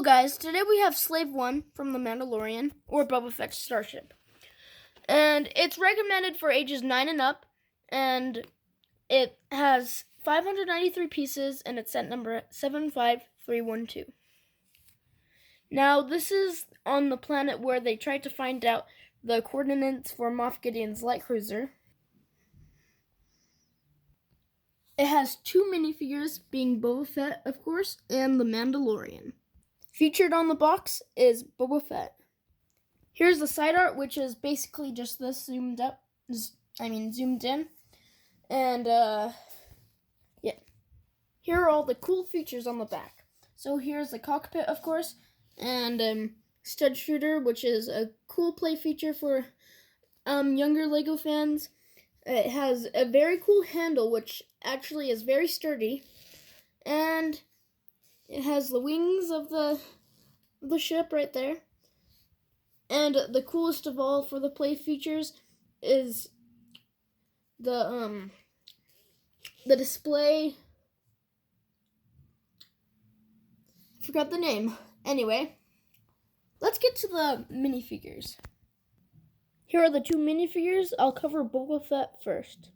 Hello guys, today we have Slave 1 from The Mandalorian, or Boba Fett's starship. And it's recommended for ages 9 and up, and it has 593 pieces, and it's set number 75312. Now, this is on the planet where they tried to find out the coordinates for Moff Gideon's light cruiser. It has two minifigures, being Boba Fett, of course, and the Mandalorian. Featured on the box is Boba Fett. Here's the side art, which is basically just this zoomed in. And, yeah. Here are all the cool features on the back. So here's the cockpit, of course, and stud shooter, which is a cool play feature for younger LEGO fans. It has a very cool handle, which actually is very sturdy, and it has the wings of the ship right there. And the coolest of all for the play features is the display. I forgot the name. Anyway, let's get to the minifigures. Here are the two minifigures. I'll cover Boba Fett first.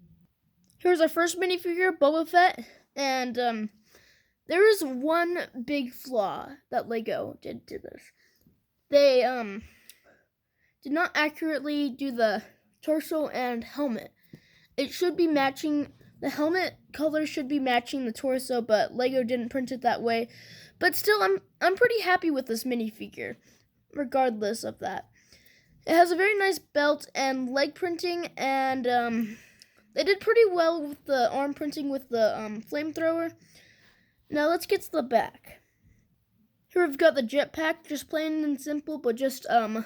Here's our first minifigure, Boba Fett, and there is one big flaw that LEGO did to this. They did not accurately do the torso and helmet. It should be matching, the helmet color should be matching the torso, but LEGO didn't print it that way. But still, I'm pretty happy with this minifigure, regardless of that. It has a very nice belt and leg printing, and they did pretty well with the arm printing with the flamethrower. Now let's get to the back. Here we've got the jetpack, just plain and simple, but just a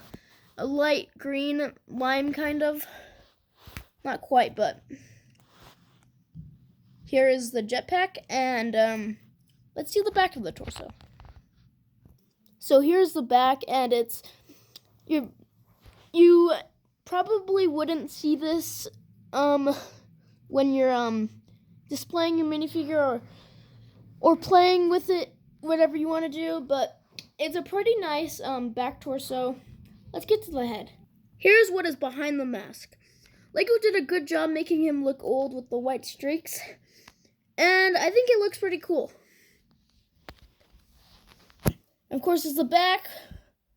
light green lime kind of. Not quite, but here is the jetpack, and let's see the back of the torso. So here's the back, and it's you probably wouldn't see this when you're displaying your minifigure or playing with it, whatever you want to do, but it's a pretty nice back torso. Let's get to the head. Here's what is behind the mask. LEGO did a good job making him look old with the white streaks, and I think it looks pretty cool. Of course, it's the back,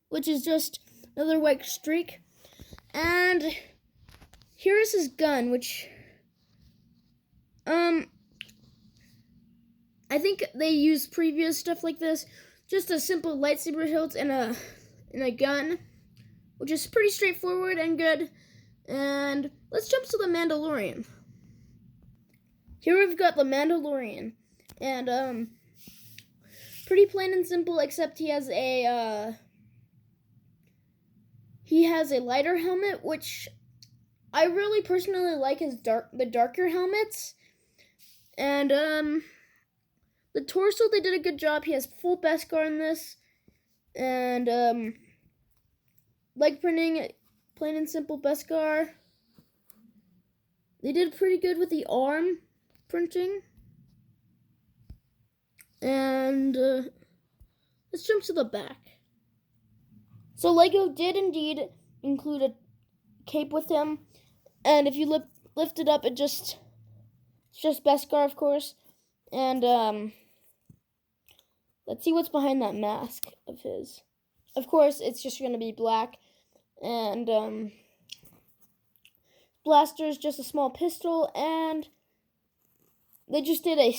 which is just another white streak. And here is his gun, which I think they used previous stuff like this, just a simple lightsaber hilt and a gun, which is pretty straightforward and good. And let's jump to the Mandalorian. Here we've got the Mandalorian, and pretty plain and simple, except he has a lighter helmet, which I really personally like the darker helmets. And the torso, they did a good job. He has full Beskar in this, and leg printing, plain and simple Beskar. They did pretty good with the arm printing. And let's jump to the back. So LEGO did indeed include a cape with him, and if you lift it up, it's just Beskar, of course. And let's see what's behind that mask of his. Of course, it's just going to be black, and blaster is just a small pistol, and they just did a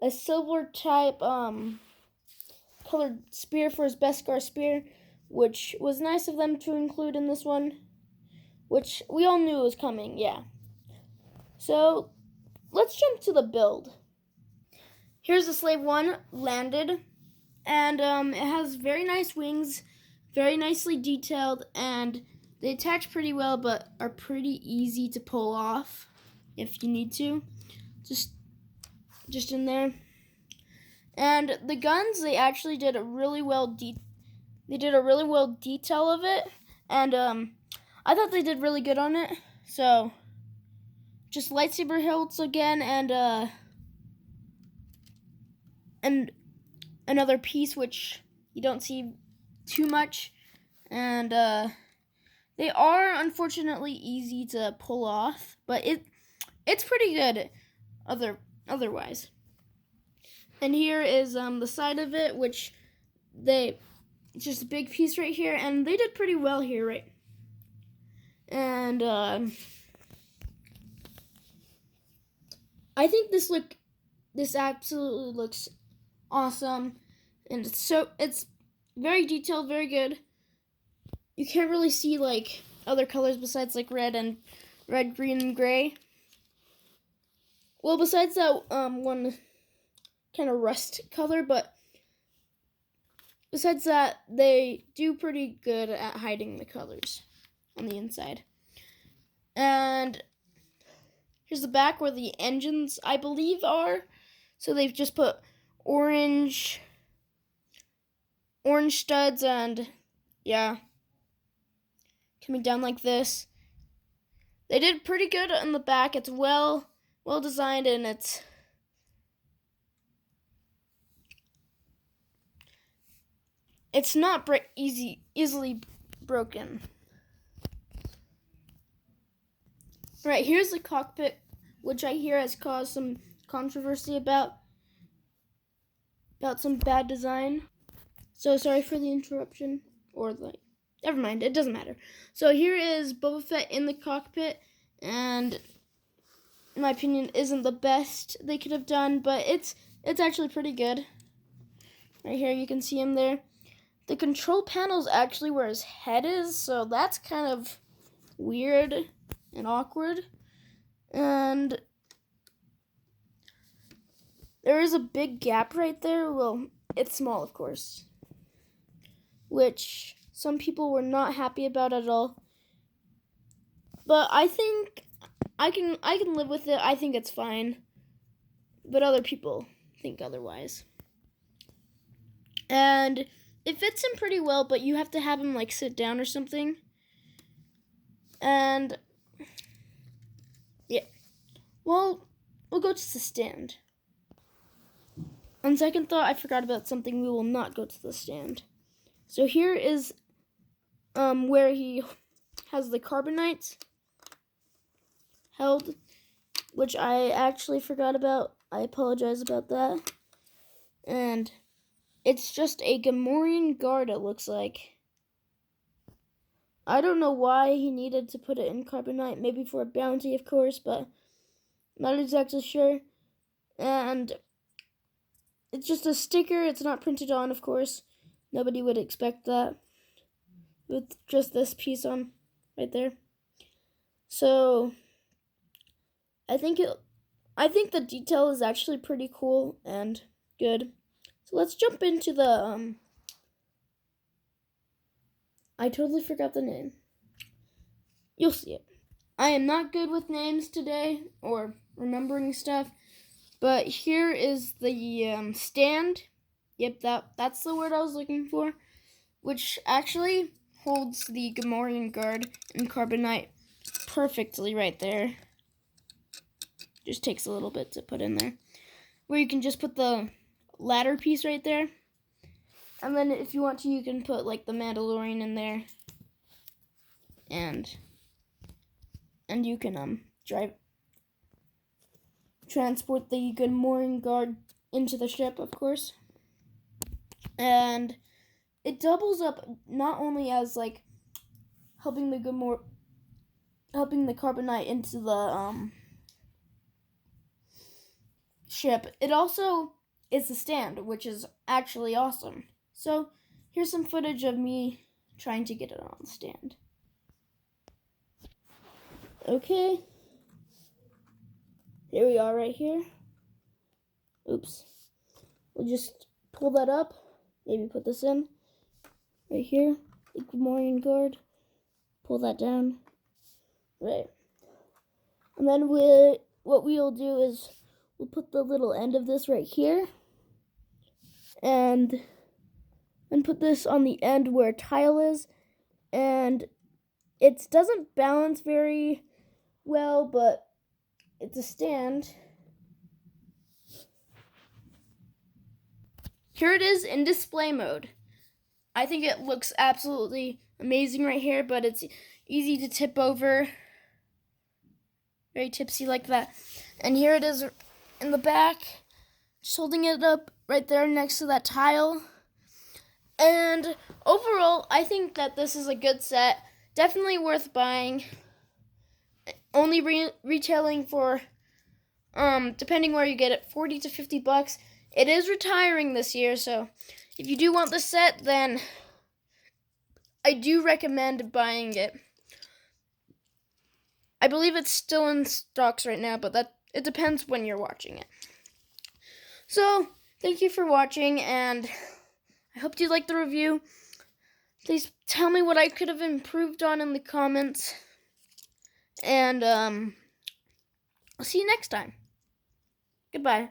silver type colored spear for his Beskar spear, which was nice of them to include in this one, which we all knew was coming, yeah. So let's jump to the build. Here's the Slave 1 landed, and it has very nice wings, very nicely detailed, and they attach pretty well, but are pretty easy to pull off if you need to. Just in there. And the guns, they actually did a really well detail of it, and I thought they did really good on it. So just lightsaber hilts again, and another piece which you don't see too much, and they are unfortunately easy to pull off, but it's pretty good otherwise. And here is the side of it, which it's just a big piece right here, and they did pretty well here, right? And I think this absolutely looks awesome, and it's very detailed, very good. You can't really see like other colors besides like red, green, and gray. Well, besides that one kind of rust color, but besides that, they do pretty good at hiding the colors on the inside. And here's the back where the engines, I believe, are. So they've just put orange studs, and yeah, coming down like this. They did pretty good on the back. It's well designed, and it's not easily broken. Right, here's the cockpit, which I hear has caused some controversy about some bad design. So sorry for the interruption, or like, never mind, it doesn't matter. So here is Boba Fett in the cockpit, and in my opinion, isn't the best they could have done, but it's actually pretty good. Right here, you can see him there. The control panel is actually where his head is, so that's kind of weird and awkward. And there is a big gap right there. Well, it's small, of course, which some people were not happy about at all. But I think I can live with it. I think it's fine. But other people think otherwise. And it fits him pretty well, but you have to have him like sit down or something. And yeah. Well, we'll go to the stand. On second thought, I forgot about something. We will not go to the stand. So here is where he has the carbonites held, which I actually forgot about. I apologize about that. And it's just a Gamorrean guard, it looks like. I don't know why he needed to put it in carbonite. Maybe for a bounty, of course, but not exactly sure. And it's just a sticker. It's not printed on, of course. Nobody would expect that with just this piece on right there. So I think the detail is actually pretty cool and good. So let's jump into the I totally forgot the name. You'll see it. I am not good with names today or remembering stuff, but here is the stand. Yep, that's the word I was looking for, which actually holds the Gamorrean guard in carbonite perfectly right there. Just takes a little bit to put in there. Where you can just put the ladder piece right there. And then if you want to, you can put like the Mandalorian in there. And you can transport the Gamorrean guard into the ship, of course. And it doubles up not only as like helping the carbonite into the ship. It also is the stand, which is actually awesome. So here's some footage of me trying to get it on the stand. Okay. Here we are right here. Oops. We'll just pull that up. Maybe put this in. Right here. The Gamorrean guard. Pull that down. Right. And then what we'll do is we'll put the little end of this right here. And put this on the end where tile is. And it doesn't balance very well, but it's a stand. Here it is in display mode. I think it looks absolutely amazing right here, but it's easy to tip over. Very tipsy like that. And here it is in the back, just holding it up right there next to that tile. And overall, I think that this is a good set. Definitely worth buying. Only retailing for, depending where you get it, $40 to $50. It is retiring this year, so if you do want the set, then I do recommend buying it. I believe it's still in stocks right now, but it depends when you're watching it. So, thank you for watching, and I hope you liked the review. Please tell me what I could have improved on in the comments. And I'll see you next time. Goodbye.